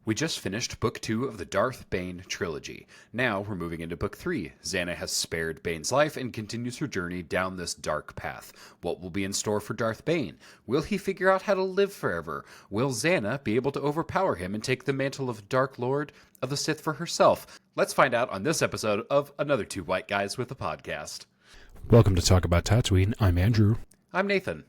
We just finished Book 2 of the Darth Bane trilogy. Now we're moving into Book 3. Xana has spared Bane's life and continues her journey down this dark path. What will be in store for Darth Bane? Will he figure out how to live forever? Will Xana be able to overpower him and take the mantle of Dark Lord of the Sith for herself? Let's find out on this episode of Another Two White Guys with a Podcast. Welcome to Talk About Tatooine. I'm Andrew. I'm Nathan.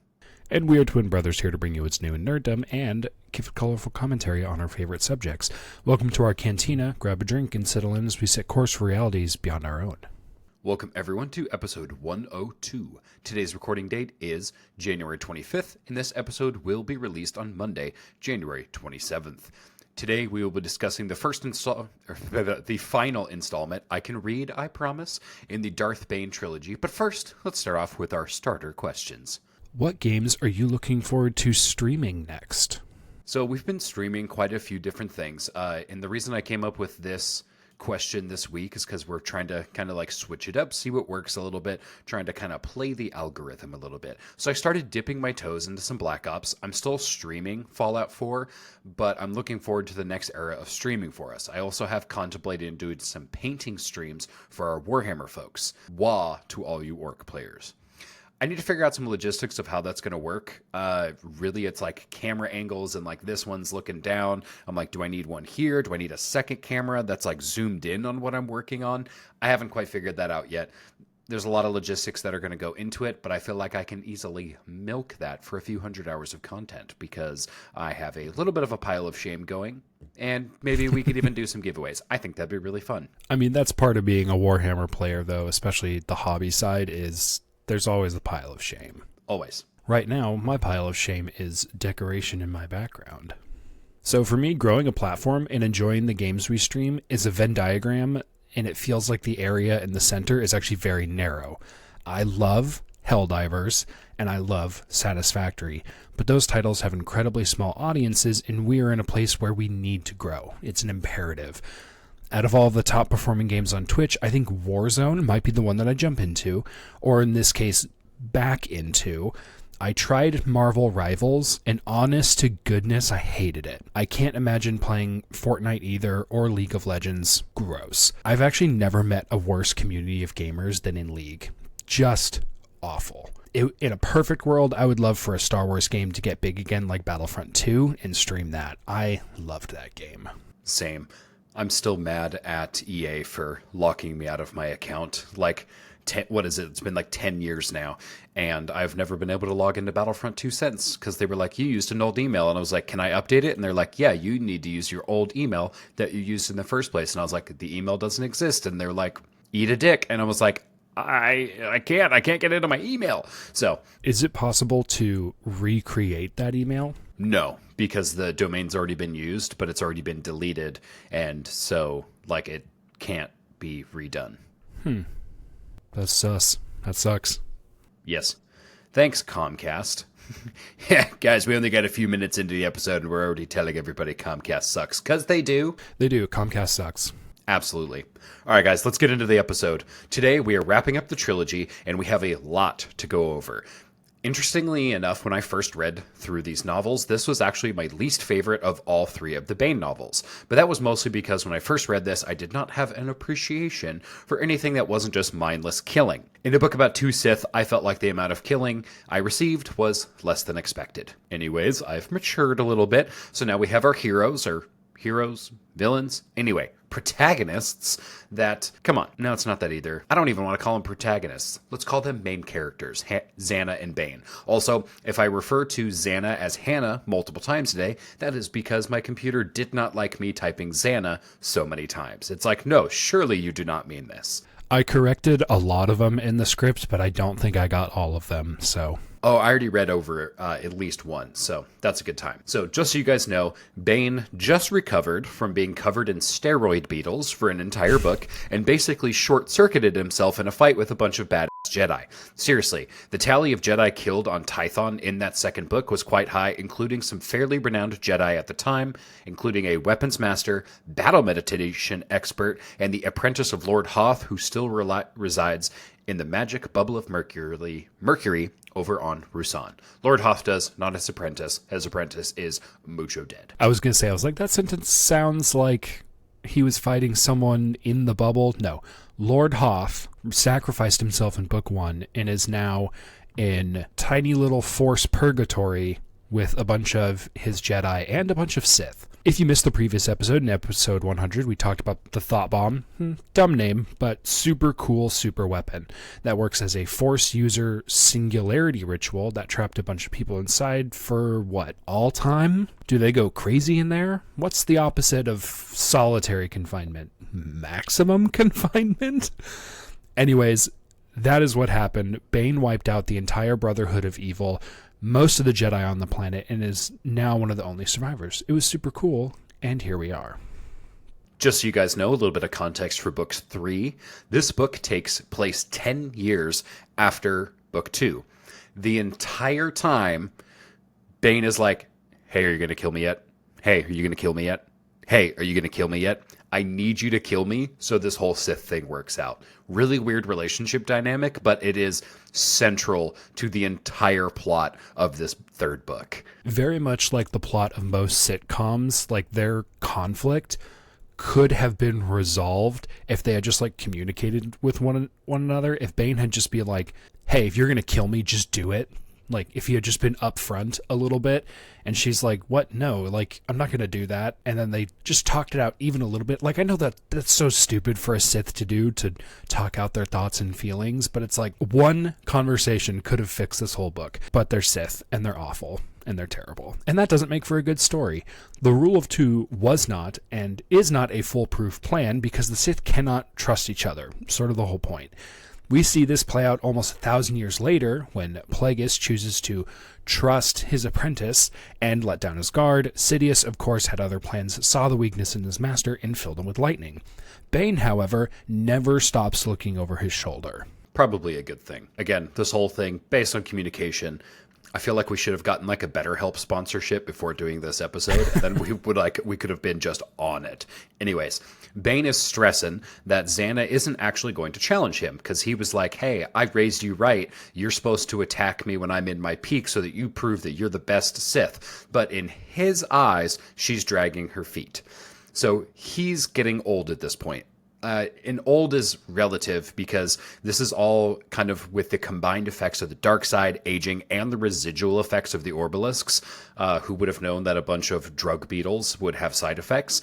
And we are twin brothers here to bring you what's new in nerddom and give a colorful commentary on our favorite subjects. Welcome to our cantina. Grab a drink and settle in as we set course for realities beyond our own. Welcome everyone to episode 102. Today's recording date is January 25th, and this episode will be released on Monday, January 27th. Today we will be discussing the final installment, I can read, I promise, in the Darth Bane trilogy. But first, let's start off with our starter questions. What games are you looking forward to streaming next? So we've been streaming quite a few different things, and the reason I came up with this question this week is because we're trying to kind of like switch it up, see what works a little bit, trying to kind of play the algorithm a little bit. So I started dipping my toes into some Black Ops. I'm still streaming Fallout 4, but I'm looking forward to the next era of streaming for us. I also have contemplated doing some painting streams for our Warhammer folks. Wah to all you orc players. I need to figure out some logistics of how that's going to work. Really, it's like camera angles and like this one's looking down. I'm like, do I need one here? Do I need a second camera that's like zoomed in on what I'm working on? I haven't quite figured that out yet. There's a lot of logistics that are going to go into it, but I feel like I can easily milk that for a few hundred hours of content because I have a little bit of a pile of shame going, and maybe we could even do some giveaways. I think that'd be really fun. I mean, that's part of being a Warhammer player, though, especially the hobby side, is there's always a pile of shame. Always. Right now, my pile of shame is decoration in my background. So for me, growing a platform and enjoying the games we stream is a Venn diagram, and it feels like the area in the center is actually very narrow. I love Helldivers, and I love Satisfactory, but those titles have incredibly small audiences, and we are in a place where we need to grow. It's an imperative. Out of all of the top performing games on Twitch, I think Warzone might be the one that I jump into, or in this case, back into. I tried Marvel Rivals, and honest to goodness, I hated it. I can't imagine playing Fortnite either, or League of Legends. Gross. I've actually never met a worse community of gamers than in League. Just awful. In a perfect world, I would love for a Star Wars game to get big again like Battlefront 2 and stream that. I loved that game. Same. I'm still mad at EA for locking me out of my account. Like, what is it? It's been like 10 years now, and I've never been able to log into Battlefront 2 since, because they were like, you used an old email, and I was like, can I update it? And they're like, yeah, you need to use your old email that you used in the first place. And I was like, the email doesn't exist. And they're like, eat a dick. And I was like, I can't get into my email. So, is it possible to recreate that email? No, because the domain's already been used, but it's already been deleted, and so, like, it can't be redone. That's sus. That sucks. Yes. Thanks, Comcast. Yeah, guys, we only got a few minutes into the episode, and we're already telling everybody Comcast sucks, because they do. They do. Comcast sucks. Absolutely. All right, guys, let's get into the episode. Today, we are wrapping up the trilogy, and we have a lot to go over. Interestingly enough, when I first read through these novels, this was actually my least favorite of all three of the Bane novels. But that was mostly because when I first read this, I did not have an appreciation for anything that wasn't just mindless killing. In a book about two Sith, I felt like the amount of killing I received was less than expected. Anyways, I've matured a little bit, so now we have our heroes, villains, anyway, protagonists that, come on, no, it's not that either. I don't even want to call them protagonists. Let's call them main characters, Xana and Bane. Also, if I refer to Xana as Hannah multiple times today, that is because my computer did not like me typing Xana so many times. It's like, no, surely you do not mean this. I corrected a lot of them in the script, but I don't think I got all of them, so... Oh, I already read over at least one, so that's a good time. So just so you guys know, Bane just recovered from being covered in steroid beetles for an entire book and basically short-circuited himself in a fight with a bunch of badass Jedi. Seriously, the tally of Jedi killed on Tython in that second book was quite high, including some fairly renowned Jedi at the time, including a weapons master, battle meditation expert, and the apprentice of Lord Hoth, who still resides in the magic bubble of Mercury over on Rusan. Lord Hoth does, not his apprentice. His apprentice is Mucho dead. I was like, that sentence sounds like he was fighting someone in the bubble. No. Lord Hoth sacrificed himself in book 1 and is now in tiny little Force purgatory with a bunch of his Jedi and a bunch of Sith. If you missed the previous episode, in episode 100, we talked about the Thought Bomb. Dumb name, but super cool super weapon that works as a Force user singularity ritual that trapped a bunch of people inside for, what, all time? Do they go crazy in there? What's the opposite of solitary confinement? Maximum confinement? Anyways, that is what happened. Bane wiped out the entire Brotherhood of Evil, most of the Jedi on the planet, and is now one of the only survivors. It was super cool, and here we are. Just so you guys know, a little bit of context for book 3. This book takes place 10 years after book 2. The entire time, Bane is like, hey, are you going to kill me yet? Hey, are you going to kill me yet? Hey, are you going to kill me yet? I need you to kill me so this whole Sith thing works out. Really weird relationship dynamic, but it is central to the entire plot of this third book. Very much like the plot of most sitcoms, like their conflict could have been resolved if they had just like communicated with one another. If Bane had just been like, hey, if you're going to kill me, just do it. Like, if he had just been upfront a little bit, and she's like, what? No, like, I'm not going to do that. And then they just talked it out even a little bit. Like, I know that that's so stupid for a Sith to do, to talk out their thoughts and feelings, but it's like one conversation could have fixed this whole book. But they're Sith, and they're awful, and they're terrible. And that doesn't make for a good story. The Rule of Two was not, and is not, a foolproof plan, because the Sith cannot trust each other. Sort of the whole point. We see this play out almost 1,000 years later when Plagueis chooses to trust his apprentice and let down his guard. Sidious, of course, had other plans, saw the weakness in his master, and filled him with lightning. Bane, however, never stops looking over his shoulder. Probably a good thing. Again, this whole thing based on communication. I feel like we should have gotten like a BetterHelp sponsorship before doing this episode, and then we could have been just on it. Anyways, Bane is stressing that Xana isn't actually going to challenge him, because he was like, hey, I raised you right. You're supposed to attack me when I'm in my peak so that you prove that you're the best Sith. But in his eyes, she's dragging her feet. So he's getting old at this point. And old is relative, because this is all kind of with the combined effects of the dark side, aging, and the residual effects of the Obelisks. Who would have known that a bunch of drug beetles would have side effects?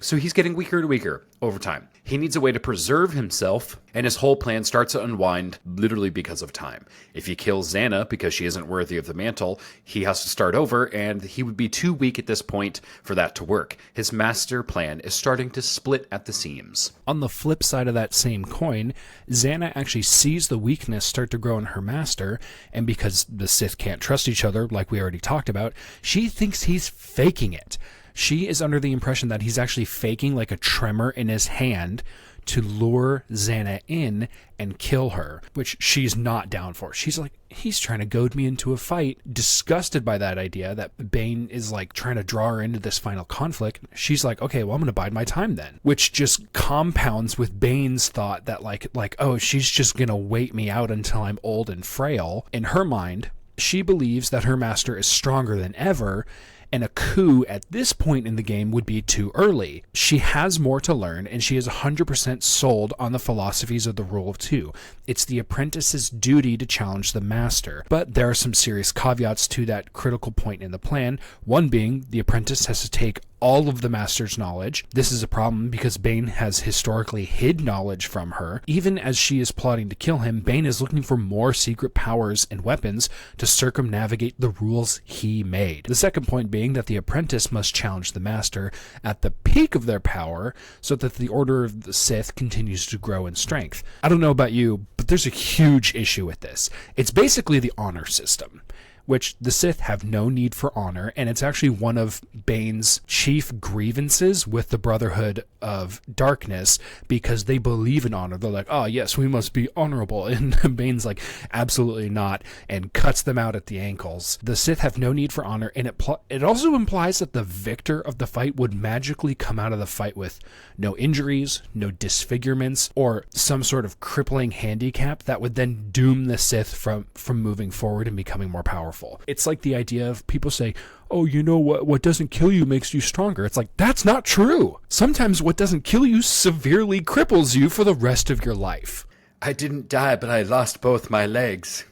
So he's getting weaker and weaker over time. He needs a way to preserve himself, and his whole plan starts to unwind literally because of time. If he kills Xana because she isn't worthy of the mantle, he has to start over, and he would be too weak at this point for that to work. His master plan is starting to split at the seams. On the flip side of that same coin, Xana actually sees the weakness start to grow in her master, and because the Sith can't trust each other, like we already talked about, she thinks he's faking it. She is under the impression that he's actually faking like a tremor in his hand to lure Xana in and kill her, which she's not down for. She's like, he's trying to goad me into a fight. Disgusted by that idea that Bane is like trying to draw her into this final conflict, she's like, okay, well, I'm going to bide my time then. Which just compounds with Bane's thought that like, oh, she's just going to wait me out until I'm old and frail. In her mind, she believes that her master is stronger than ever, and a coup at this point in the game would be too early. She has more to learn, and she is 100% sold on the philosophies of the Rule of Two. It's the apprentice's duty to challenge the master, but there are some serious caveats to that critical point in the plan, one being the apprentice has to take all of the master's knowledge. This is a problem because Bane has historically hid knowledge from her. Even as she is plotting to kill him, Bane is looking for more secret powers and weapons to circumnavigate the rules he made. The second point being that the apprentice must challenge the master at the peak of their power so that the Order of the Sith continues to grow in strength. I don't know about you, but there's a huge issue with this. It's basically the honor system. which the Sith have no need for honor, and it's actually one of Bane's chief grievances with the Brotherhood of Darkness, because they believe in honor. They're like, oh yes, we must be honorable, and Bane's like, absolutely not, and cuts them out at the ankles. The Sith have no need for honor, and it also implies that the victor of the fight would magically come out of the fight with no injuries, no disfigurements, or some sort of crippling handicap that would then doom the Sith from moving forward and becoming more powerful. It's like the idea of people say, oh, you know what doesn't kill you makes you stronger. It's like, that's not true. Sometimes what doesn't kill you severely cripples you for the rest of your life. I didn't die, but I lost both my legs.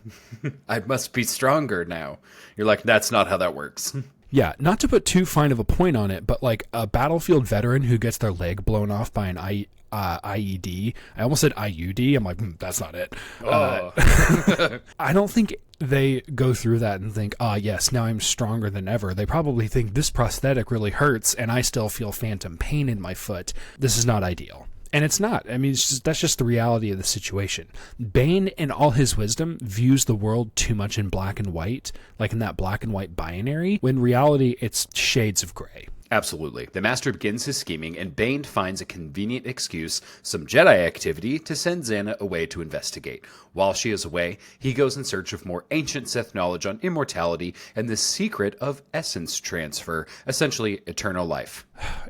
I must be stronger now. You're like, that's not how that works. Yeah, not to put too fine of a point on it, but like a battlefield veteran who gets their leg blown off by an IED. I almost said IUD. I'm like, that's not it. Oh. I don't think they go through that and think, yes, now I'm stronger than ever. They probably think this prosthetic really hurts and I still feel phantom pain in my foot. This is not ideal. And it's not. I mean, that's just the reality of the situation. Bane, in all his wisdom, views the world too much in black and white, like in that black and white binary, when in reality, it's shades of gray. Absolutely. The Master begins his scheming, and Bane finds a convenient excuse, some Jedi activity, to send Xana away to investigate. While she is away, he goes in search of more ancient Sith knowledge on immortality and the secret of essence transfer, essentially eternal life.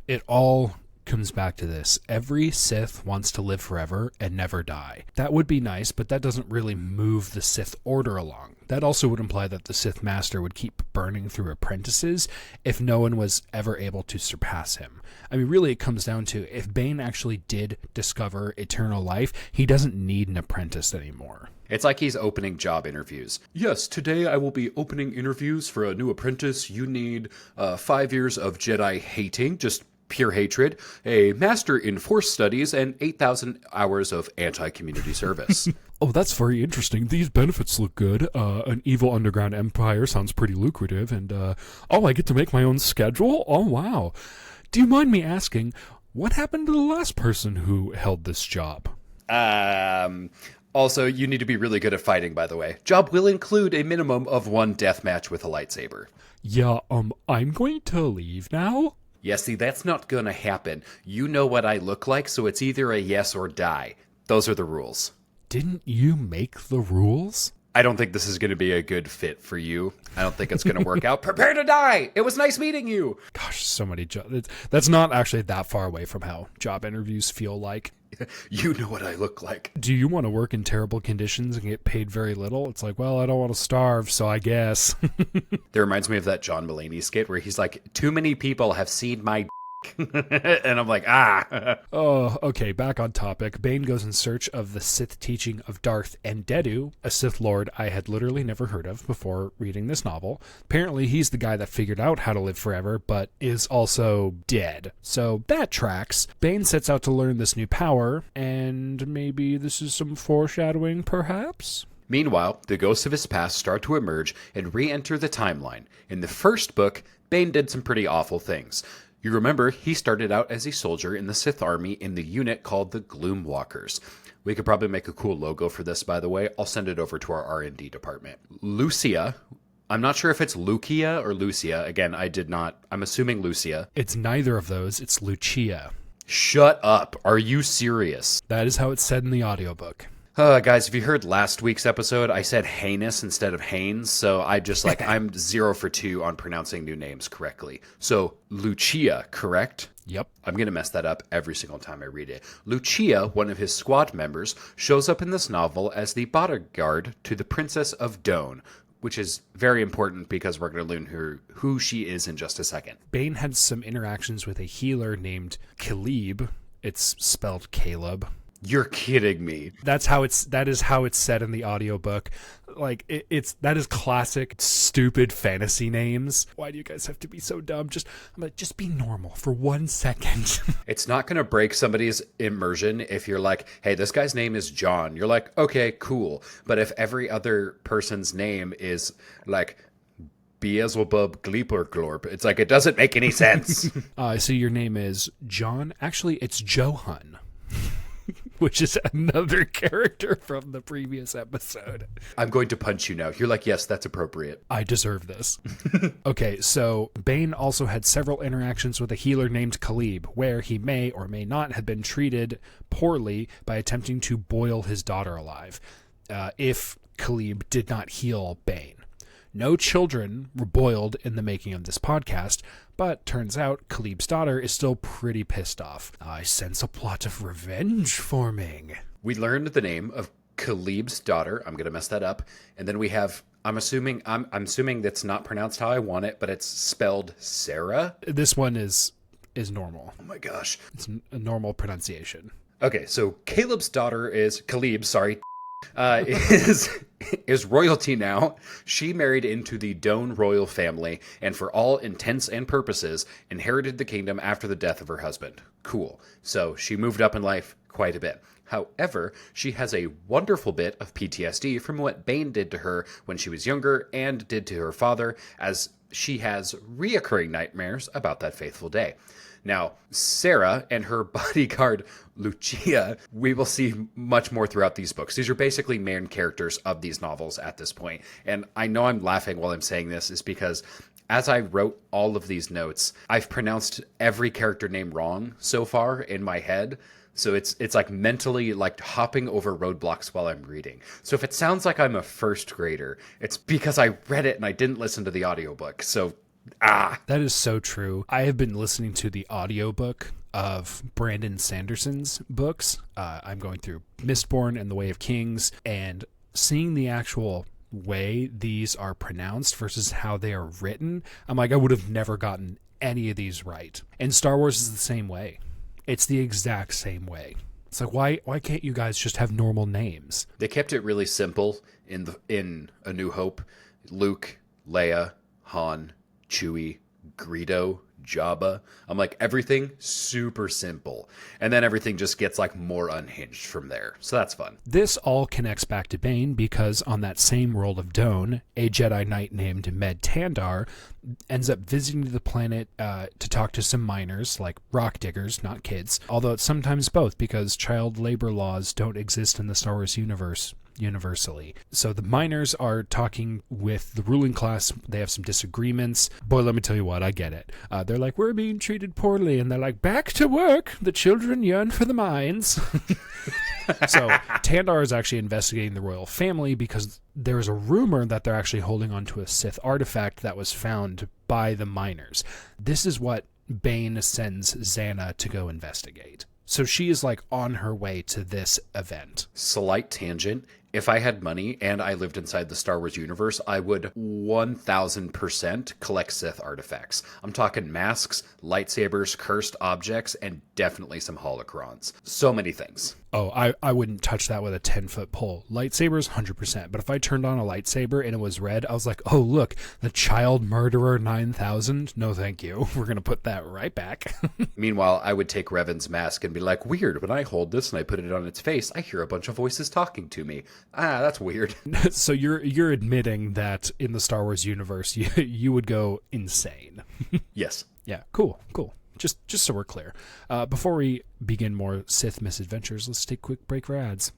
It all comes back to this. Every Sith wants to live forever and never die. That would be nice, but that doesn't really move the Sith order along. That also would imply that the Sith Master would keep burning through apprentices if no one was ever able to surpass him. I mean, really, it comes down to, if Bane actually did discover eternal life, he doesn't need an apprentice anymore. It's like he's opening job interviews. Yes, today I will be opening interviews for a new apprentice. You need 5 years of Jedi hating, just pure hatred, a master in Force studies, and 8,000 hours of anti-community service. Oh, that's very interesting. These benefits look good. An evil underground empire sounds pretty lucrative, and I get to make my own schedule? Oh, wow. Do you mind me asking, what happened to the last person who held this job? Also, you need to be really good at fighting, by the way. Job will include a minimum of 1 death match with a lightsaber. Yeah, I'm going to leave now. Yeah, see, that's not gonna happen. You know what I look like, so it's either a yes or die. Those are the rules. Didn't you make the rules? I don't think this is going to be a good fit for you. I don't think it's going to work out. Prepare to die! It was nice meeting you! Gosh, so many jobs. That's not actually that far away from how job interviews feel like. You know what I look like. Do you want to work in terrible conditions and get paid very little? It's like, well, I don't want to starve, so I guess. That reminds me of that John Mulaney skit where he's like, too many people have seen my and I'm like, Oh, okay, back on topic. Bane goes in search of the Sith teaching of Darth Endedu, a Sith Lord I had literally never heard of before reading this novel. Apparently, he's the guy that figured out how to live forever, but is also dead. So that tracks. Bane sets out to learn this new power, and maybe this is some foreshadowing, perhaps? Meanwhile, the ghosts of his past start to emerge and re-enter the timeline. In the first book, Bane did some pretty awful things. You remember, he started out as a soldier in the Sith army in the unit called the Gloomwalkers. We could probably make a cool logo for this, by the way. I'll send it over to our R&D department. Lucia, I'm not sure if it's Lucia or Lucia. Again, I'm assuming Lucia. It's neither of those. It's Lucia. Shut up. Are you serious? That is how it's said in the audiobook. Guys, if you heard last week's episode, I said heinous instead of Haynes, so I'm 0 for 2 on pronouncing new names correctly. So, Lucia, correct? Yep. I'm going to mess that up every single time I read it. Lucia, one of his squad members, shows up in this novel as the bodyguard to the Princess of Doan, which is very important because we're going to learn who she is in just a second. Bane had some interactions with a healer named Caleb. It's spelled Caleb. You're kidding me. That is how it's said in the audiobook. Like that is classic stupid fantasy names. Why do you guys have to be so dumb? Just be normal for 1 second. It's not going to break somebody's immersion if you're like, hey, this guy's name is John. You're like, okay, cool. But if every other person's name is like Beelzebub Gleeperglorp, it's like, it doesn't make any sense. So your name is John? Actually, it's Johan. which is another character from the previous episode. I'm going to punch you now. You're like, yes, that's appropriate. I deserve this. Okay, so Bane also had several interactions with a healer named Khalib, where he may or may not have been treated poorly by attempting to boil his daughter alive, if Khalib did not heal Bane. No children were boiled in the making of this podcast, but turns out Khalib's daughter is still pretty pissed off. I sense a plot of revenge forming. We learned the name of Khalib's daughter. I'm going to mess that up. And then we have, I'm assuming that's not pronounced how I want it, but it's spelled Sarah. This one is normal. Oh my gosh. It's a normal pronunciation. Okay, so Khalib's daughter is is royalty now. She married into the Doan royal family and for all intents and purposes inherited the kingdom after the death of her husband. Cool. So she moved up in life quite a bit. However, she has a wonderful bit of PTSD from what Bane did to her when she was younger and did to her father, as she has reoccurring nightmares about that faithful day. Now, Sarah and her bodyguard, Lucia, we will see much more throughout these books. These are basically main characters of these novels at this point. And I know I'm laughing while I'm saying this is because as I wrote all of these notes, I've pronounced every character name wrong so far in my head. So it's like mentally like hopping over roadblocks while I'm reading. So if it sounds like I'm a first grader, it's because I read it and I didn't listen to the audiobook. So that is so true. I have been listening to the audiobook of Brandon Sanderson's books. I'm going through Mistborn and The Way of Kings, and seeing the actual way these are pronounced versus how they are written, I'm like, I would have never gotten any of these right. And Star Wars is the same way. It's the exact same way. It's like, why can't you guys just have normal names? They kept it really simple in A New Hope. Luke, Leia, Han, Chewie, Greedo, Jabba. I'm like, everything super simple. And then everything just gets like more unhinged from there. So that's fun. This all connects back to Bane because on that same world of Doan, a Jedi Knight named Med Tandar ends up visiting the planet to talk to some miners, like rock diggers, not kids. Although it's sometimes both because child labor laws don't exist in the Star Wars universe universally. So the miners are talking with the ruling class. They have some disagreements. Boy, let me tell you what, I get it. They're like, we're being treated poorly. And they're like, back to work. The children yearn for the mines. So Tandar is actually investigating the royal family because there's a rumor that they're actually holding on to a Sith artifact that was found by the miners. This is what Bane sends Xana to go investigate. So she is like on her way to this event. Slight tangent. If I had money and I lived inside the Star Wars universe, I would 1000% collect Sith artifacts. I'm talking masks, lightsabers, cursed objects, and definitely some holocrons. So many things. Oh, I wouldn't touch that with a 10-foot pole. Lightsabers, 100%. But if I turned on a lightsaber and it was red, I was like, oh, look, the Child Murderer 9000. No, thank you. We're going to put that right back. Meanwhile, I would take Revan's mask and be like, weird, when I hold this and I put it on its face, I hear a bunch of voices talking to me. That's weird. So you're admitting that in the Star Wars universe, you would go insane. Yes. Yeah, cool. Just so we're clear. Before we begin more Sith misadventures, let's take a quick break for ads.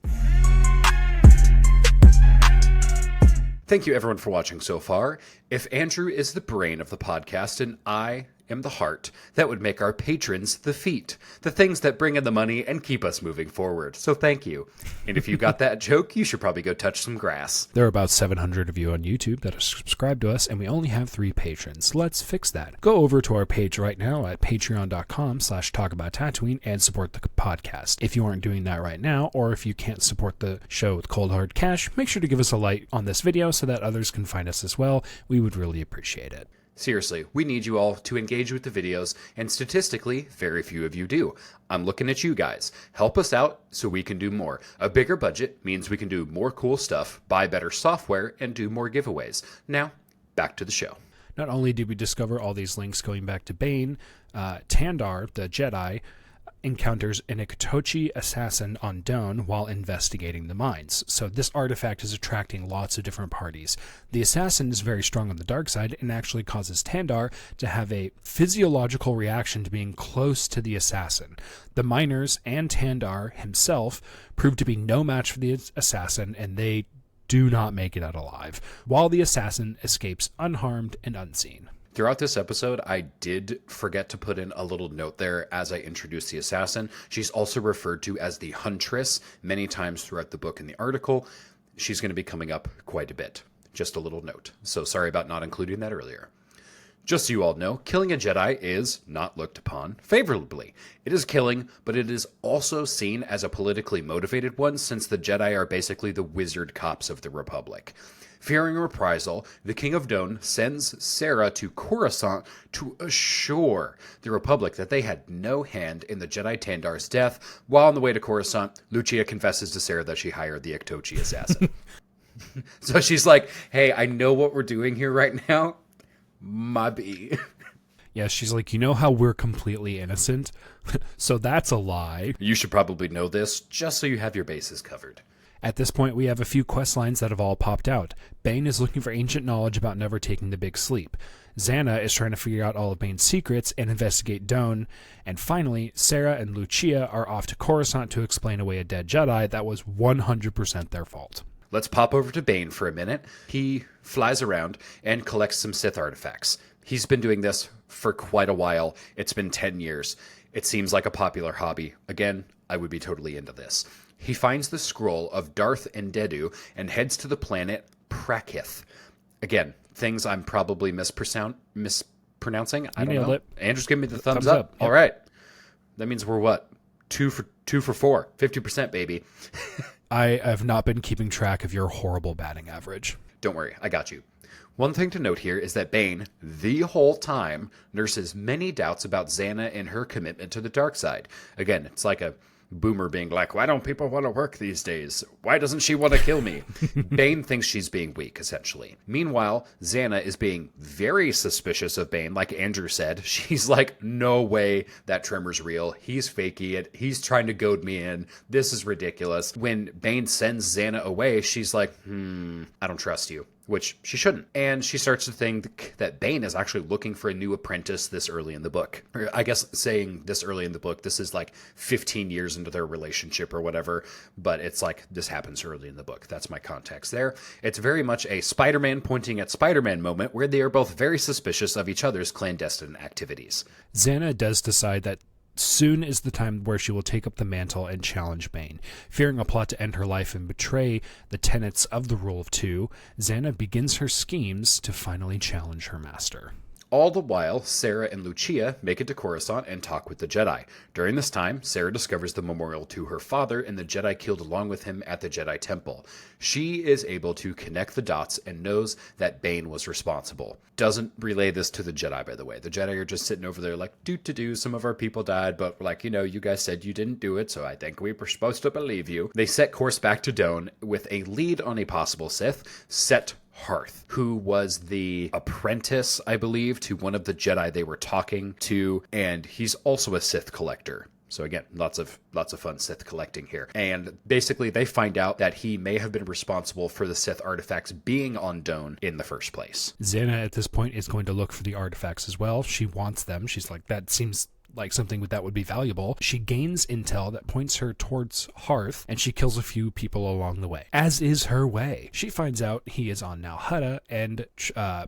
Thank you everyone for watching so far. If Andrew is the brain of the podcast and I am the heart, that would make our patrons the feet, the things that bring in the money and keep us moving forward. So thank you. And if you got that joke, you should probably go touch some grass. There are about 700 of you on YouTube that are subscribed to us, and we only have 3 patrons. Let's fix that. Go over to our page right now at patreon.com/talkabouttatooine and support the podcast. If you aren't doing that right now, or if you can't support the show with cold hard cash, make sure to give us a like on this video so that others can find us as well. We would really appreciate it. Seriously, we need you all to engage with the videos, and statistically, very few of you do. I'm looking at you guys. Help us out so we can do more. A bigger budget means we can do more cool stuff, buy better software, and do more giveaways. Now, back to the show. Not only did we discover all these links going back to Bane, Tandar, the Jedi, encounters an Ikitochi assassin on Doan while investigating the mines. So this artifact is attracting lots of different parties. The assassin is very strong on the dark side and actually causes Tandar to have a physiological reaction to being close to the assassin. The miners and Tandar himself prove to be no match for the assassin, and they do not make it out alive, while the assassin escapes unharmed and unseen. Throughout this episode, I did forget to put in a little note there as I introduced the assassin. She's also referred to as the Huntress many times throughout the book and the article. She's going to be coming up quite a bit. Just a little note. So sorry about not including that earlier. Just so you all know, killing a Jedi is not looked upon favorably. It is killing, but it is also seen as a politically motivated one, since the Jedi are basically the wizard cops of the Republic. Fearing reprisal, the King of Doan sends Sarah to Coruscant to assure the Republic that they had no hand in the Jedi Tandar's death. While on the way to Coruscant, Lucia confesses to Sarah that she hired the Ikitochi assassin. So she's like, hey, I know what we're doing here right now. Mobby. Yeah, she's like, you know how we're completely innocent? So that's a lie. You should probably know this, just so you have your bases covered. At this point, we have a few quest lines that have all popped out. Bane is looking for ancient knowledge about never taking the big sleep. Xana is trying to figure out all of Bane's secrets and investigate Doan. And finally, Sarah and Lucia are off to Coruscant to explain away a dead Jedi that was 100% their fault. Let's pop over to Bane for a minute. He flies around and collects some Sith artifacts. He's been doing this for quite a while. It's been 10 years. It seems like a popular hobby. Again, I would be totally into this. He finds the scroll of Darth and Dedu and heads to the planet Prakith. Again, things I'm probably mispronouncing. I don't know. Andrew's giving me the thumbs up. Yep. All right. That means we're what? 2 for 4. 50%, baby. I have not been keeping track of your horrible batting average. Don't worry, I got you. One thing to note here is that Bane, the whole time, nurses many doubts about Xana and her commitment to the dark side. Again, it's like a boomer being like, why don't people want to work these days? Why doesn't she want to kill me? Bane thinks she's being weak, essentially. Meanwhile, Xana is being very suspicious of Bane, like Andrew said. She's like, no way that tremor's real. He's faking it. He's trying to goad me in. This is ridiculous. When Bane sends Xana away, she's like, I don't trust you. Which she shouldn't. And she starts to think that Bane is actually looking for a new apprentice this early in the book. Or I guess saying this early in the book, this is like 15 years into their relationship or whatever, but it's like this happens early in the book. That's my context there. It's very much a Spider-Man pointing at Spider-Man moment where they are both very suspicious of each other's clandestine activities. Xana does decide that soon is the time where she will take up the mantle and challenge Bane. Fearing a plot to end her life and betray the tenets of the Rule of Two, Xana begins her schemes to finally challenge her master. All the while, Sarah and Lucia make it to Coruscant and talk with the Jedi. During this time, Sarah discovers the memorial to her father and the Jedi killed along with him at the Jedi Temple. She is able to connect the dots and knows that Bane was responsible. Doesn't relay this to the Jedi, by the way. The Jedi are just sitting over there like, some of our people died, but like, you guys said you didn't do it, so I think we were supposed to believe you. They set course back to Doan with a lead on a possible Sith, Set Harth, who was the apprentice, I believe, to one of the Jedi they were talking to, and he's also a Sith collector. So again, lots of fun Sith collecting here. And basically they find out that he may have been responsible for the Sith artifacts being on Doan in the first place. Xana at this point is going to look for the artifacts as well. She wants them. She's like, that seems like something that would be valuable. She gains intel that points her towards Hearth, and she kills a few people along the way, as is her way. She finds out he is on Nal Hutta and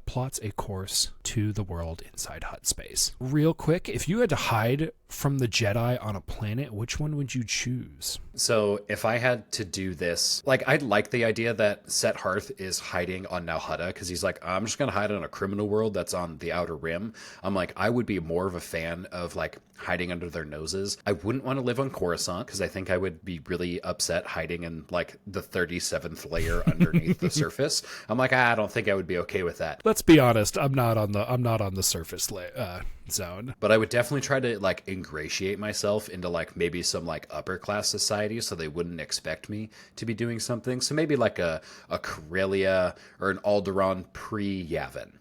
plots a course to the world inside Hutt space. Real quick, if you had to hide from the Jedi on a planet, which one would you choose? So if I had to do this, like, I'd like the idea that Set Hearth is hiding on Nal Hutta because he's like, I'm just going to hide on a criminal world that's on the Outer Rim. I'm like, I would be more of a fan of like hiding under their noses. I wouldn't want to live on Coruscant because I think I would be really upset hiding in like the 37th layer underneath the surface. I'm like, I don't think I would be okay with that. Let's be honest, I'm not on the surface zone. But I would definitely try to like ingratiate myself into like maybe some like upper class society so they wouldn't expect me to be doing something. So maybe like a Corellia or an Alderaan pre-Yavin.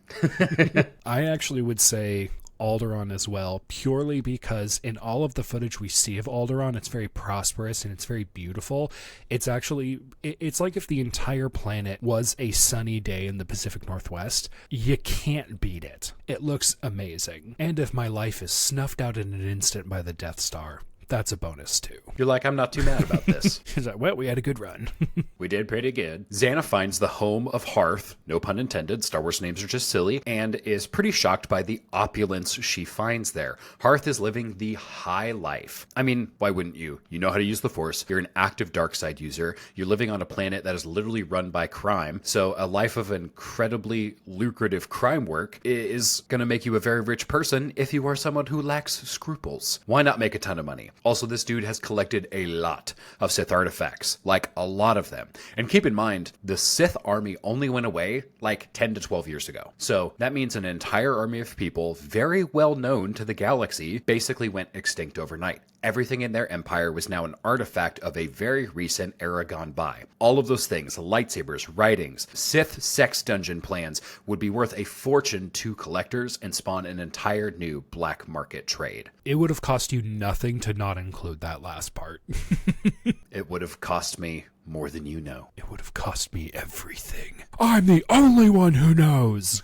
I actually would say Alderaan as well, purely because in all of the footage we see of Alderaan, it's very prosperous and it's very beautiful. It's actually, it's like if the entire planet was a sunny day in the Pacific Northwest. You can't beat it. It looks amazing. And if my life is snuffed out in an instant by the Death Star, that's a bonus too. You're like, I'm not too mad about this. He's like, well, we had a good run. We did pretty good. Xana finds the home of Hearth, no pun intended, Star Wars names are just silly, and is pretty shocked by the opulence she finds there. Hearth is living the high life. I mean, why wouldn't you? You know how to use the Force, you're an active dark side user, you're living on a planet that is literally run by crime, so a life of incredibly lucrative crime work is going to make you a very rich person if you are someone who lacks scruples. Why not make a ton of money? Also, this dude has collected a lot of Sith artifacts, like a lot of them. And keep in mind, the Sith army only went away like 10 to 12 years ago. So that means an entire army of people very well known to the galaxy basically went extinct overnight. Everything in their empire was now an artifact of a very recent era gone by. All of those things, lightsabers, writings, Sith sex dungeon plans, would be worth a fortune to collectors and spawn an entire new black market trade. It would have cost you nothing to not include that last part. It would have cost me more than you know. It would have cost me everything. I'm the only one who knows.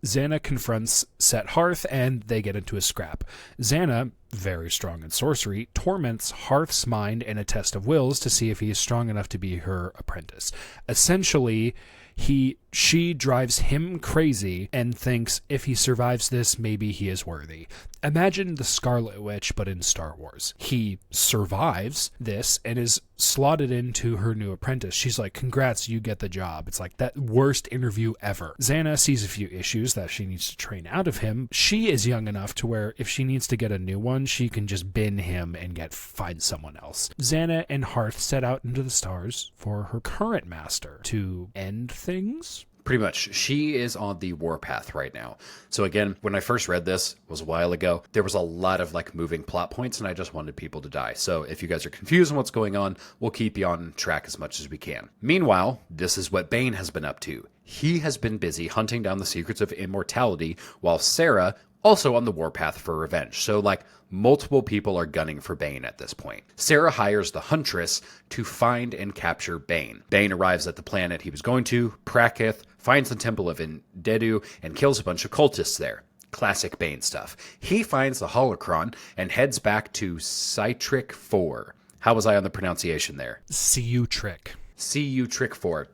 Xana confronts Set Hearth and they get into a scrap. Xana, very strong in sorcery, torments Hearth's mind in a test of wills to see if he is strong enough to be her apprentice. Essentially, she drives him crazy and thinks if he survives this, maybe he is worthy. Imagine the Scarlet Witch, but in Star Wars. He survives this and is slotted into her new apprentice. She's like, congrats, you get the job. It's like that worst interview ever. Xana sees a few issues that she needs to train out of him. She is young enough to where if she needs to get a new one, she can just bin him and find someone else. Xana and Hearth set out into the stars for her current master to end things. Pretty much. She is on the warpath right now. So again, when I first read this, it was a while ago, there was a lot of moving plot points and I just wanted people to die. So if you guys are confused on what's going on, we'll keep you on track as much as we can. Meanwhile, this is what Bane has been up to. He has been busy hunting down the secrets of immortality while Sarah also on the warpath for revenge. So multiple people are gunning for Bane at this point. Sarah hires the Huntress to find and capture Bane. Bane arrives at the planet he was going to, Prakith, finds the Temple of Indedu, and kills a bunch of cultists there. Classic Bane stuff. He finds the holocron and heads back to Citric 4. How was I on the pronunciation there? Citric. Citric 4.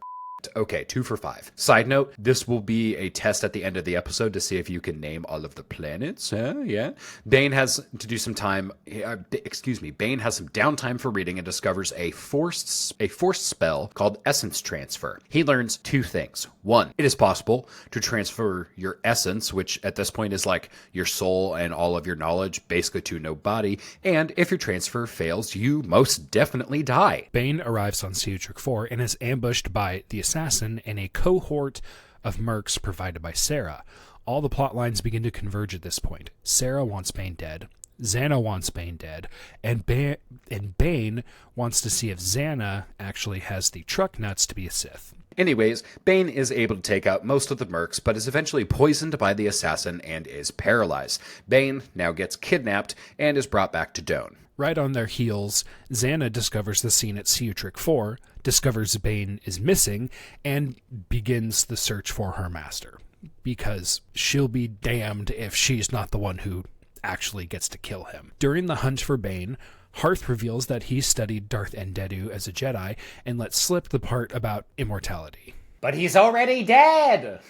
Okay, 2 for 5. Side note, this will be a test at the end of the episode to see if you can name all of the planets. Yeah. Bane has to do some time, Bane has some downtime for reading and discovers a forced spell called Essence Transfer. He learns 2 things. 1, it is possible to transfer your essence, which at this point is your soul and all of your knowledge, basically to no body. And if your transfer fails, you most definitely die. Bane arrives on Citric 4 and is ambushed by the assassin and a cohort of mercs provided by Sarah. All the plot lines begin to converge at this point. Sarah wants Bane dead. Xana wants Bane dead. And Bane wants to see if Xana actually has the truck nuts to be a Sith. Anyways, Bane is able to take out most of the mercs, but is eventually poisoned by the assassin and is paralyzed. Bane now gets kidnapped and is brought back to Doan. Right on their heels, Xana discovers the scene at Citric 4, discovers Bane is missing, and begins the search for her master. Because she'll be damned if she's not the one who actually gets to kill him. During the hunt for Bane, Hearth reveals that he studied Darth Endedu as a Jedi and let slip the part about immortality. But he's already dead!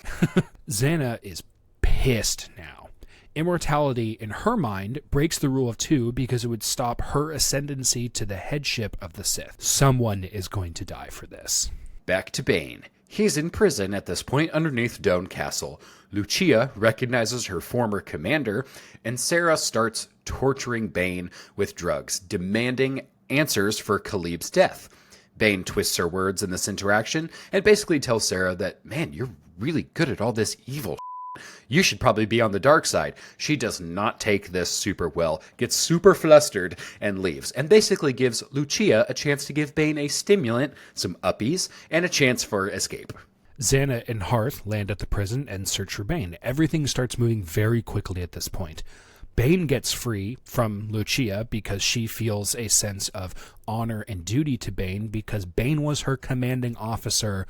Xana is pissed now. Immortality, in her mind, breaks the rule of 2 because it would stop her ascendancy to the headship of the Sith. Someone is going to die for this. Back to Bane. He's in prison at this point underneath Doan Castle. Lucia recognizes her former commander, and Sarah starts torturing Bane with drugs, demanding answers for Khalib's death. Bane twists her words in this interaction and basically tells Sarah that, man, you're really good at all this evil. You should probably be on the dark side. She does not take this super well, gets super flustered, and leaves, and basically gives Lucia a chance to give Bane a stimulant, some uppies, and a chance for escape. Xana and Hearth land at the prison and search for Bane. Everything starts moving very quickly at this point. Bane gets free from Lucia because she feels a sense of honor and duty to Bane because Bane was her commanding officer,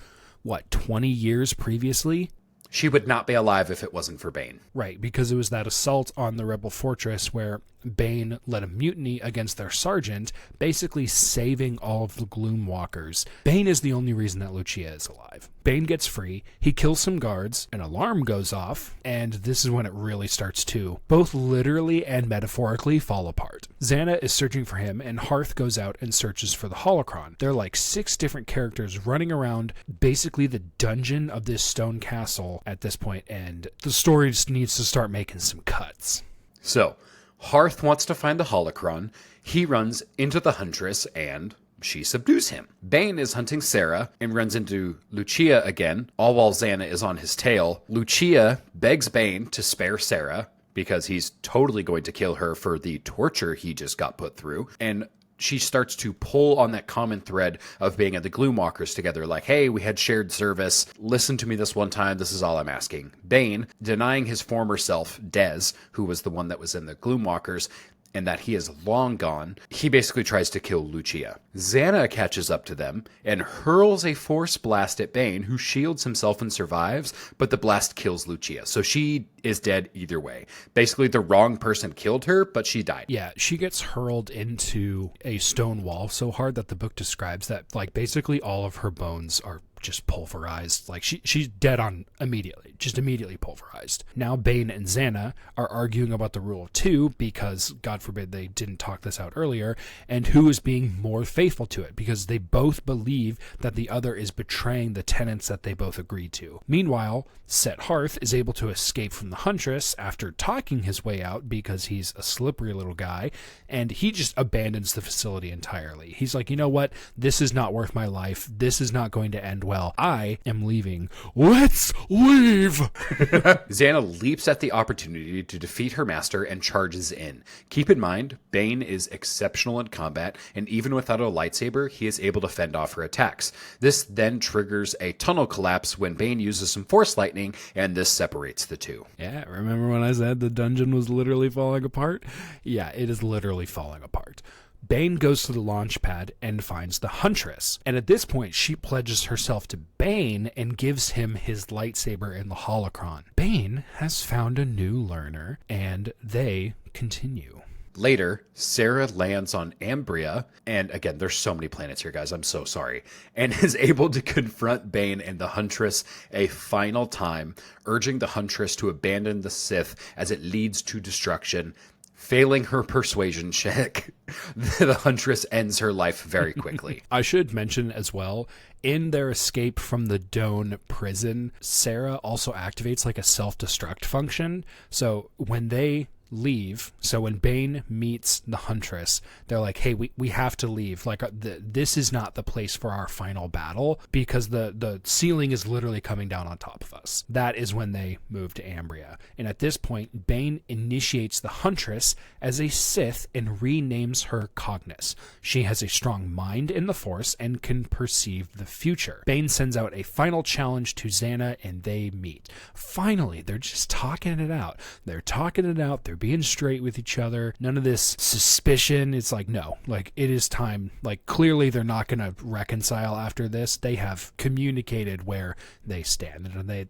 20 years previously? She would not be alive if it wasn't for Bane. Right, because it was that assault on the rebel fortress where Bane led a mutiny against their sergeant, basically saving all of the Gloom Walkers. Bane is the only reason that Lucia is alive. Bane gets free, he kills some guards, an alarm goes off, and this is when it really starts to both literally and metaphorically fall apart. Xana is searching for him, and Hearth goes out and searches for the holocron. There are like 6 different characters running around basically the dungeon of this stone castle at this point, and the story just needs to start making some cuts. So, Hearth wants to find the holocron. He runs into the Huntress and she subdues him. Bane is hunting Sarah and runs into Lucia again, all while Xana is on his tail. Lucia begs Bane to spare Sarah because he's totally going to kill her for the torture he just got put through. And she starts to pull on that common thread of being at the Gloomwalkers together. Like, hey, we had shared service. Listen to me this one time. This is all I'm asking. Bane, denying his former self, Dez, who was the one that was in the Gloomwalkers, and that he is long gone, he basically tries to kill Lucia. Xana catches up to them and hurls a force blast at Bane, who shields himself and survives, but the blast kills Lucia. So she is dead either way. Basically, the wrong person killed her, but she died. Yeah, she gets hurled into a stone wall so hard that the book describes that, like, basically all of her bones are just pulverized. Like, she's dead on immediately, just immediately pulverized. Now Bane and Xana are arguing about the rule of 2 because, God forbid, they didn't talk this out earlier, and who is being more faithful to it, because they both believe that the other is betraying the tenets that they both agreed to. Meanwhile, Set Hearth is able to escape from the Huntress after talking his way out because he's a slippery little guy, and he just abandons the facility entirely. He's like, you know what? This is not worth my life. This is not going to end well. I am leaving. Let's leave! Xana leaps at the opportunity to defeat her master and charges in. Keep in mind, Bane is exceptional in combat, and even without a lightsaber, he is able to fend off her attacks. This then triggers a tunnel collapse when Bane uses some force lightning, and this separates the two. Yeah, remember when I said the dungeon was literally falling apart? Yeah, it is literally falling apart. Bane goes to the launch pad and finds the Huntress. And at this point, she pledges herself to Bane and gives him his lightsaber in the holocron. Bane has found a new learner, and they continue. Later, Sarah lands on Ambria, and again, there's so many planets here, guys, I'm so sorry, and is able to confront Bane and the Huntress a final time, urging the Huntress to abandon the Sith as it leads to destruction. Failing her persuasion check, the Huntress ends her life very quickly. I should mention as well, in their escape from the Doan prison, Sarah also activates like a self-destruct function. So when they leave, so when Bane meets the Huntress, they're like, hey, we have to leave. Like, this is not the place for our final battle because the ceiling is literally coming down on top of us. That is when they move to Ambria. And at this point, Bane initiates the Huntress as a Sith and renames her Cognis. She has a strong mind in the Force and can perceive the future. Bane sends out a final challenge to Xana and they meet. Finally, they're just talking it out. They're being straight with each other. None of this suspicion. It's like, no, like, it is time. Like, clearly they're not going to reconcile after this. They have communicated where they stand,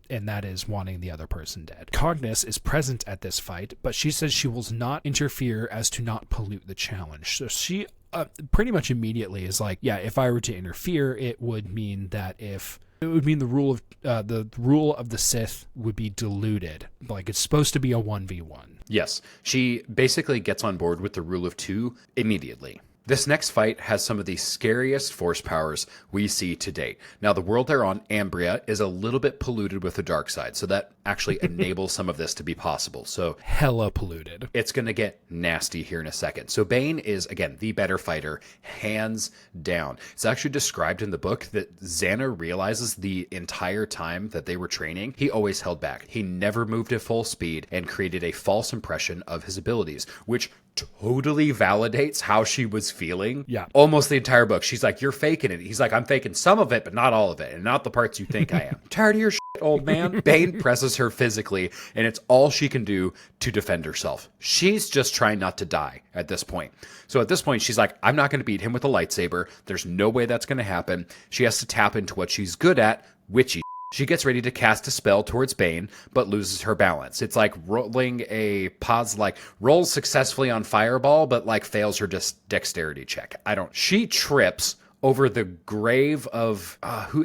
and that is wanting the other person dead. Cognis is present at this fight, but she says she will not interfere as to not pollute the challenge. So she pretty much immediately is like, yeah, if I were to interfere, it would mean the rule of the Sith would be diluted. Like, it's supposed to be a 1v1. Yes, she basically gets on board with the rule of 2 immediately. This next fight has some of the scariest force powers we see to date. Now, the world they're on, Ambria, is a little bit polluted with the dark side, so that actually enables some of this to be possible. So hella polluted. It's going to get nasty here in a second. So Bane is, again, the better fighter, hands down. It's actually described in the book that Xana realizes the entire time that they were training, he always held back. He never moved at full speed and created a false impression of his abilities, which totally validates how she was feeling. Yeah. Almost the entire book. She's like, you're faking it. He's like, I'm faking some of it, but not all of it, and not the parts you think I am. Tired of your shit, old man. Bane presses her physically, and it's all she can do to defend herself. She's just trying not to die at this point. So at this point, she's like, I'm not going to beat him with a lightsaber. There's no way that's going to happen. She has to tap into what she's good at, witchy. She gets ready to cast a spell towards Bane, but loses her balance. It's like rolling a pause, like rolls successfully on Fireball, but like fails her dexterity check. She trips over the grave of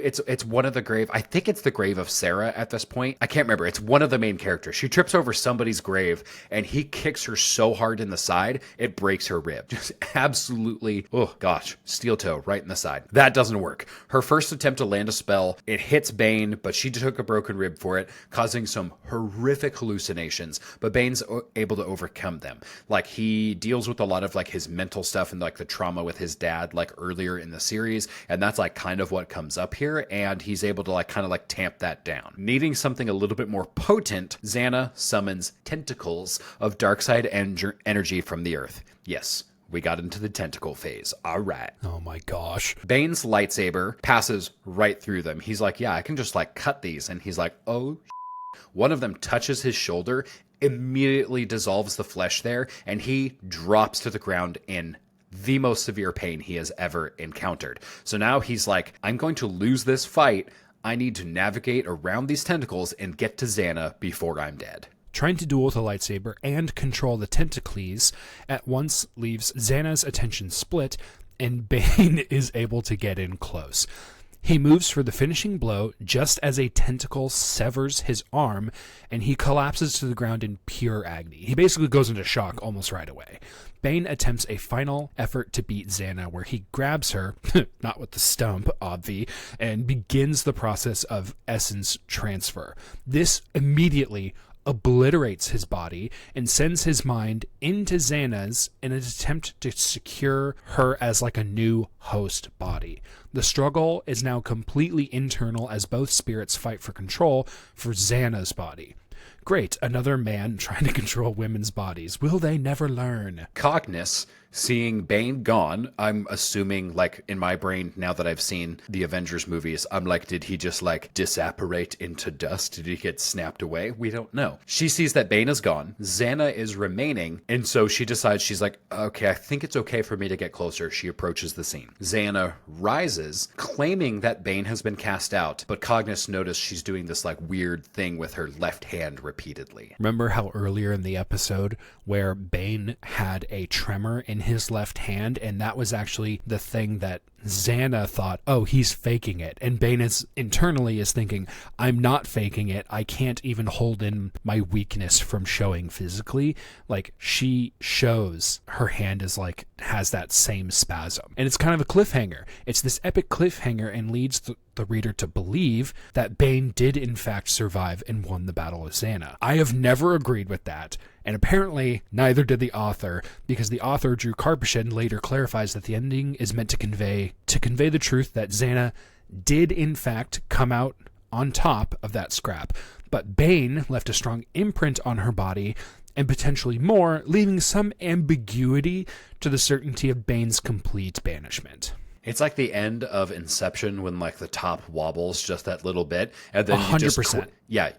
it's one of the grave. I think it's the grave of Sarah at this point. I can't remember. It's one of the main characters. She trips over somebody's grave and he kicks her so hard in the side, it breaks her rib. Just absolutely, oh gosh, steel toe right in the side. That doesn't work. Her first attempt to land a spell, it hits Bane, but she took a broken rib for it, causing some horrific hallucinations, but Bane's able to overcome them. Like he deals with a lot of like his mental stuff and like the trauma with his dad, like earlier in the series, and that's like kind of what comes up here, and he's able to like kind of like tamp that down. Needing something a little bit more potent, Xana summons tentacles of darkside energy from the earth. Yes, we got into the tentacle phase. All right. Oh my gosh. Bane's lightsaber passes right through them. He's like, yeah, I can just like cut these, and he's like, oh. One of them touches his shoulder, immediately dissolves the flesh there, and he drops to the ground in the most severe pain he has ever encountered. So now he's like, I'm going to lose this fight. I need to navigate around these tentacles and get to Xana before I'm dead. Trying to duel with a lightsaber and control the tentacles at once leaves Xana's attention split, and Bane is able to get in close. He moves for the finishing blow just as a tentacle severs his arm, and he collapses to the ground in pure agony. He basically goes into shock almost right away. Bane attempts a final effort to beat Xana, where he grabs her, not with the stump, obvi, and begins the process of essence transfer. This immediately obliterates his body and sends his mind into Xana's in an attempt to secure her as like a new host body. The struggle is now completely internal as both spirits fight for control for Xana's body. Great, another man trying to control women's bodies. Will they never learn? Cognis, seeing Bane gone, I'm assuming, like, in my brain, now that I've seen the Avengers movies, I'm like, did he just, like, disapparate into dust? Did he get snapped away? We don't know. She sees that Bane is gone. Xana is remaining, and so she decides, she's like, okay, I think it's okay for me to get closer. She approaches the scene. Xana rises, claiming that Bane has been cast out, but Cognis noticed she's doing this, like, weird thing with her left hand repeatedly. Remember how earlier in the episode where Bane had a tremor in his left hand, and that was actually the thing that Xana thought, oh, he's faking it. And Bane is internally is thinking, I'm not faking it. I can't even hold in my weakness from showing physically. Like, she shows her hand is like, has that same spasm. And it's kind of a cliffhanger. It's this epic cliffhanger and leads the reader to believe that Bane did in fact survive and won the Battle of Xana. I have never agreed with that. And apparently, neither did the author, because the author, Drew Karpyshyn, later clarifies that the ending is meant to convey the truth that Xana did in fact come out on top of that scrap. But Bane left a strong imprint on her body, and potentially more, leaving some ambiguity to the certainty of Bane's complete banishment. It's like the end of Inception when like the top wobbles just that little bit, and then 100%.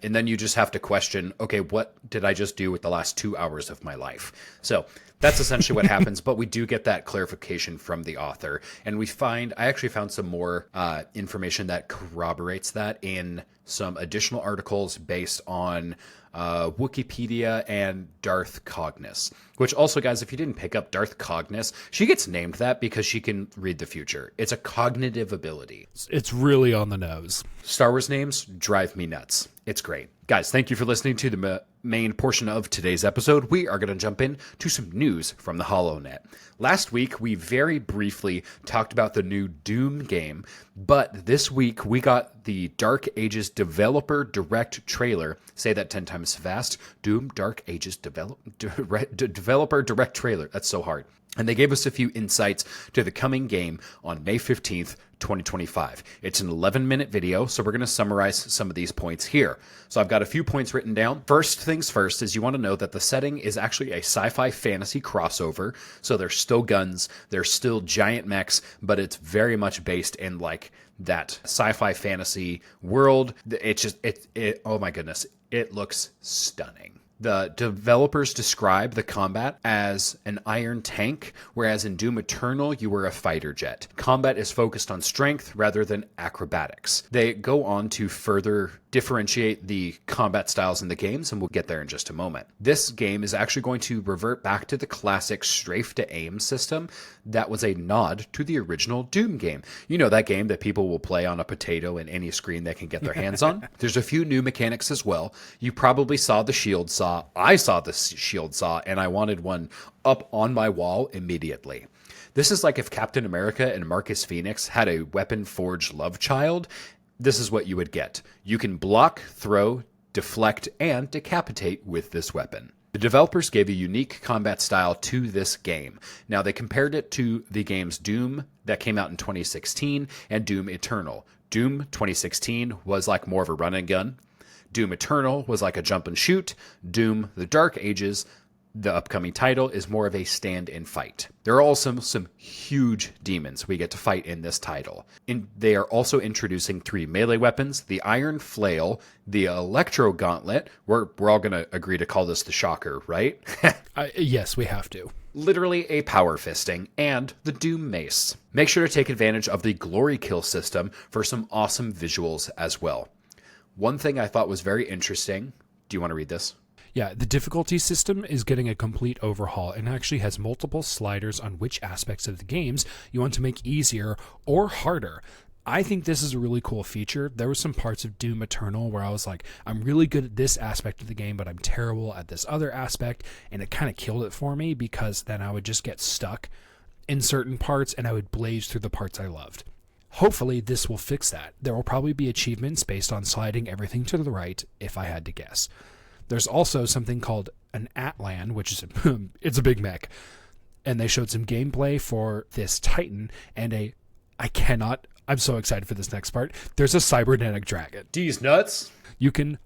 And then you just have to question, okay, what did I just do with the last 2 hours of my life? So that's essentially what happens, but we do get that clarification from the author, and I actually found some more information that corroborates that in some additional articles based on Wikipedia and Darth Cognis, which also, guys, if you didn't pick up Darth Cognis, she gets named that because she can read the future. It's a cognitive ability. It's really on the nose. Star Wars names drive me nuts. It's great. Guys, thank you for listening to the main portion of today's episode. We are going to jump in to some news from the HoloNet. Last week, we very briefly talked about the new Doom game, but this week we got the Dark Ages Developer Direct trailer. Say that 10 times fast. Doom Dark Ages Developer Direct trailer. That's so hard. And they gave us a few insights to the coming game on May 15th, 2025. It's an 11-minute video, so we're going to summarize some of these points here. So I've got a few points written down. First things first is you want to know that the setting is actually a sci-fi fantasy crossover. So there's still guns, there's still giant mechs, but it's very much based in like that sci-fi fantasy world. Oh my goodness, it looks stunning. The developers describe the combat as an iron tank, whereas in Doom Eternal, you were a fighter jet. Combat is focused on strength rather than acrobatics. They go on to further differentiate the combat styles in the games, and we'll get there in just a moment. This game is actually going to revert back to the classic strafe to aim system that was a nod to the original Doom game. You know, that game that people will play on a potato in any screen they can get their hands on. There's a few new mechanics as well. You probably saw the shield saw. I saw the shield saw, and I wanted one up on my wall immediately. This is like if Captain America and Marcus Phoenix had a weapon forged love child. This is what you would get. You can block, throw, deflect, and decapitate with this weapon. The developers gave a unique combat style to this game. Now, they compared it to the games Doom that came out in 2016 and Doom Eternal. Doom 2016 was like more of a run and gun. Doom Eternal was like a jump and shoot. Doom The Dark Ages, the upcoming title, is more of a stand and fight. There are also some huge demons we get to fight in this title. They are also introducing 3 melee weapons, the Iron Flail, the Electro Gauntlet. We're all going to agree to call this the Shocker, right? Yes, we have to. Literally a power fisting, and the Doom Mace. Make sure to take advantage of the Glory Kill system for some awesome visuals as well. One thing I thought was very interesting. Do you want to read this? Yeah, the difficulty system is getting a complete overhaul and actually has multiple sliders on which aspects of the games you want to make easier or harder. I think this is a really cool feature. There were some parts of Doom Eternal where I was like, I'm really good at this aspect of the game, but I'm terrible at this other aspect, and it kind of killed it for me because then I would just get stuck in certain parts and I would blaze through the parts I loved. Hopefully this will fix that. There will probably be achievements based on sliding everything to the right, if I had to guess. There's also something called an Atlan, which is it's a big mech. And they showed some gameplay for this Titan and I'm so excited for this next part. There's a cybernetic dragon. D's nuts. You can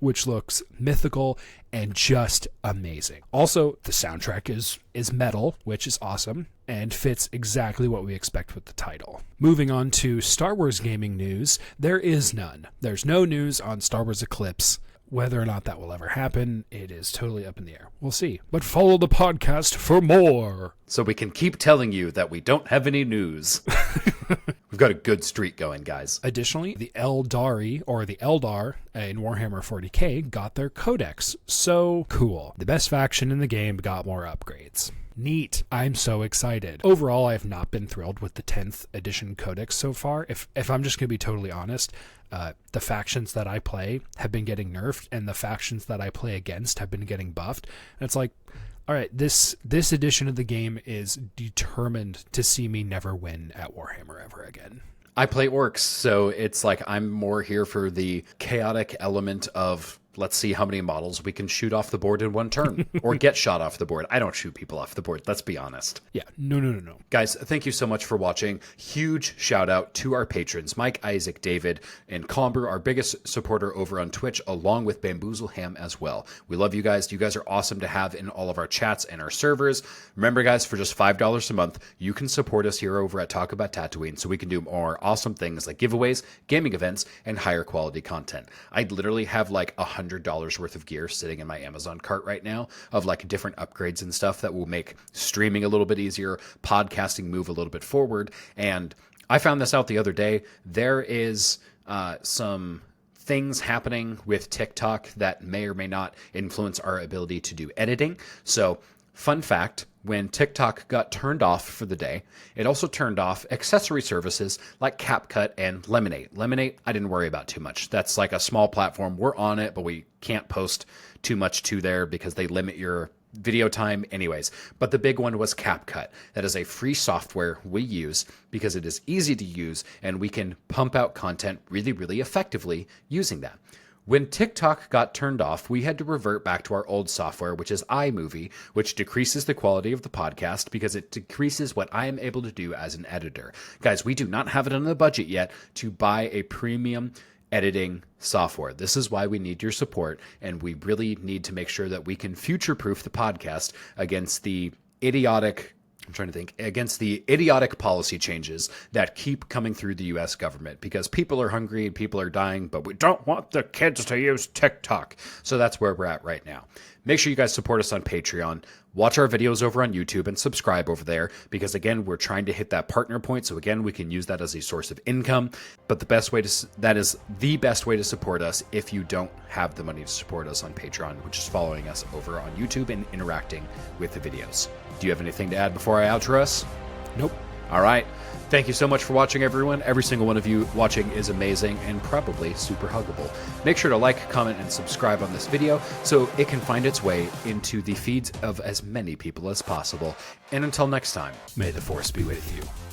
which looks mythical and just amazing. Also, the soundtrack is metal, which is awesome and fits exactly what we expect with the title. Moving on to Star Wars gaming news, there is none. There's no news on Star Wars Eclipse. Whether or not that will ever happen, it is totally up in the air. We'll see. But follow the podcast for more. So we can keep telling you that we don't have any news. We've got a good streak going, guys. Additionally, the Eldari, or the Eldar in Warhammer 40k, got their codex. So cool. The best faction in the game got more upgrades. Neat. I'm so excited. Overall, I have not been thrilled with the 10th edition codex so far. If I'm just going to be totally honest, the factions that I play have been getting nerfed, and the factions that I play against have been getting buffed. And it's like, all right, this edition of the game is determined to see me never win at Warhammer ever again. I play orcs, so it's like I'm more here for the chaotic element of let's see how many models we can shoot off the board in one turn or get shot off the board. I don't shoot people off the board. Let's be honest. Yeah. No. Guys, thank you so much for watching. Huge shout out to our patrons, Mike, Isaac, David, and Comber, our biggest supporter over on Twitch, along with Bamboozle Ham as well. We love you guys. You guys are awesome to have in all of our chats and our servers. Remember, guys, for just $5 a month, you can support us here over at Talk About Tatooine so we can do more awesome things like giveaways, gaming events, and higher quality content. I literally have like $100 worth of gear sitting in my Amazon cart right now of like different upgrades and stuff that will make streaming a little bit easier, podcasting move a little bit forward. And I found this out the other day. There is some things happening with TikTok that may or may not influence our ability to do editing. So fun fact, when TikTok got turned off for the day, it also turned off accessory services like CapCut and Lemonade. Lemonade, I didn't worry about too much. That's like a small platform. We're on it, but we can't post too much to there because they limit your video time anyways. But the big one was CapCut. That is a free software we use because it is easy to use and we can pump out content really, really effectively using that. When TikTok got turned off, we had to revert back to our old software, which is iMovie, which decreases the quality of the podcast because it decreases what I am able to do as an editor. Guys, we do not have it on the budget yet to buy a premium editing software. This is why we need your support, and we really need to make sure that we can future-proof the podcast against the idiotic policy changes that keep coming through the US government, because people are hungry and people are dying, but we don't want the kids to use TikTok. So that's where we're at right now. Make sure you guys support us on Patreon. Watch our videos over on YouTube and subscribe over there, because again, we're trying to hit that partner point. So again, we can use that as a source of income. But that is the best way to support us if you don't have the money to support us on Patreon, which is following us over on YouTube and interacting with the videos. Do you have anything to add before I outro us? Nope. All right. Thank you so much for watching, everyone. Every single one of you watching is amazing and probably super huggable. Make sure to like, comment, and subscribe on this video so it can find its way into the feeds of as many people as possible. And until next time, may the Force be with you.